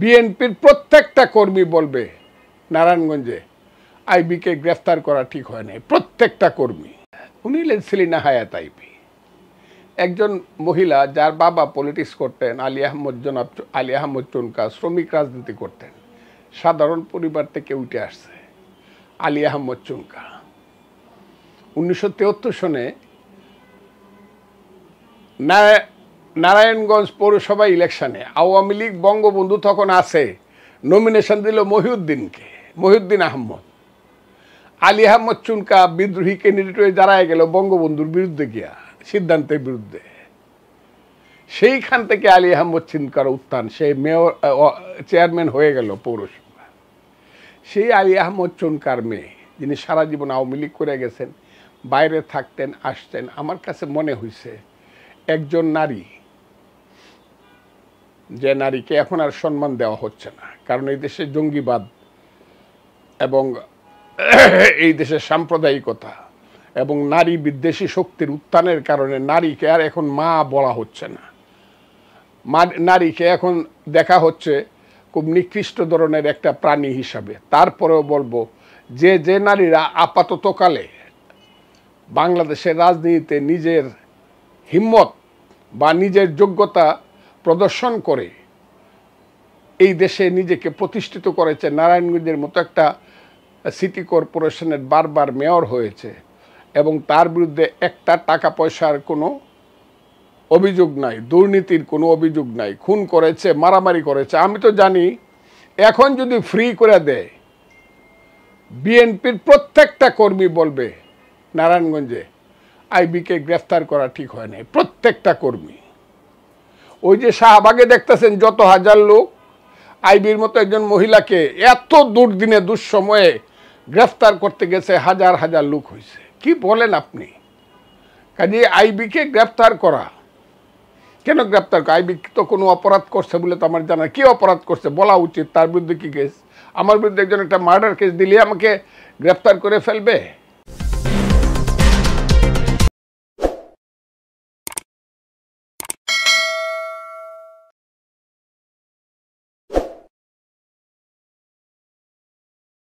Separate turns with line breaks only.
বিএনপির প্রত্যেকটা কর্মী বলবে নারায়ণগঞ্জে আইবিকে গ্রেফতার করা ঠিক হয় নাই, প্রত্যেকটা কর্মী। উনি হলেন সেলিনা হায়াৎ আইবি, একজন মহিলা যার বাবা পলিটিক্স করতেন, আলী আহমদ চুনকা শ্রমিক রাজনীতি করতেন, সাধারণ পরিবার থেকে উঠে আসছে আলী আহমদ চুনকা। 1973 সনে নারায়ণগঞ্জ পৌরসভা ইলেকশনে আওয়ামী লীগ বঙ্গবন্ধু তখন আছে, নমিনেশন দিল মহিউদ্দিন আহমদ। আলী আহমদ চুনকা বিদ্রোহী ক্যান্ডিডেট হয়ে দাঁড়ায় গেল বঙ্গবন্ধুর বিরুদ্ধে গিয়া, সিদ্ধান্তের বিরুদ্ধে। সেইখান থেকে আলী আহমদ চুনকার উত্থান, সে চেয়ারম্যান হয়ে গেল পৌরসভা। সেই আলী আহমদ চুনকার মেয়ে, যিনি সারা জীবন আওয়ামী লীগ করে গেছেন, বাইরে থাকতেন, আসতেন। আমার কাছে মনে হয়েছে একজন নারী, যে নারীকে এখন আর সম্মান দেওয়া হচ্ছে না, কারণ এই দেশে জঙ্গিবাদ এবং এই দেশের সাম্প্রদায়িকতা এবং নারী বিদ্বেষী শক্তির উত্থানের কারণে নারীকে আর এখন মা বলা হচ্ছে না। নারীকে এখন দেখা হচ্ছে খুব নিকৃষ্ট ধরনের একটা প্রাণী হিসাবে। তারপরেও বলবো যে নারীরা আপাততকালে বাংলাদেশের রাজনীতিতে নিজের হিম্মত বা নিজের যোগ্যতা প্রদর্শন করে এই দেশে নিজেকে প্রতিষ্ঠিত করেছে, নারায়ণগঞ্জের মতো একটা সিটি কর্পোরেশনের বারবার মেয়র হয়েছে এবং তার বিরুদ্ধে একটা টাকা পয়সার কোনো অভিযোগ নাই, দুর্নীতির কোনো অভিযোগ নাই, খুন করেছে, মারামারি করেছে। আমি তো জানি এখন যদি ফ্রি করে দেয়, বিএনপির প্রত্যেকটা কর্মী বলবে নারায়ণগঞ্জে আইবিকে গ্রেফতার করা ঠিক হয় নাই, প্রত্যেকটা কর্মী। ওই যে শাহবাগে দেখতেছেন যত হাজার লোক, আইবির মতো একজন মহিলাকে এত দুর্দিনে দুঃসময়ে গ্রেফতার করতে গেছে, হাজার হাজার লোক হয়েছে। কি বলেন আপনি? কাজে আইবিকে গ্রেফতার করা, কেন গ্রেফতার করা? আইবি তো কোনো অপরাধ করছে বলে তো আমার জানা। কি অপরাধ করছে বলা উচিত, তার বিরুদ্ধে কি কেস? আমার বিরুদ্ধে একজন একটা মার্ডার কেস দিলে আমাকে গ্রেফতার করে ফেলবে?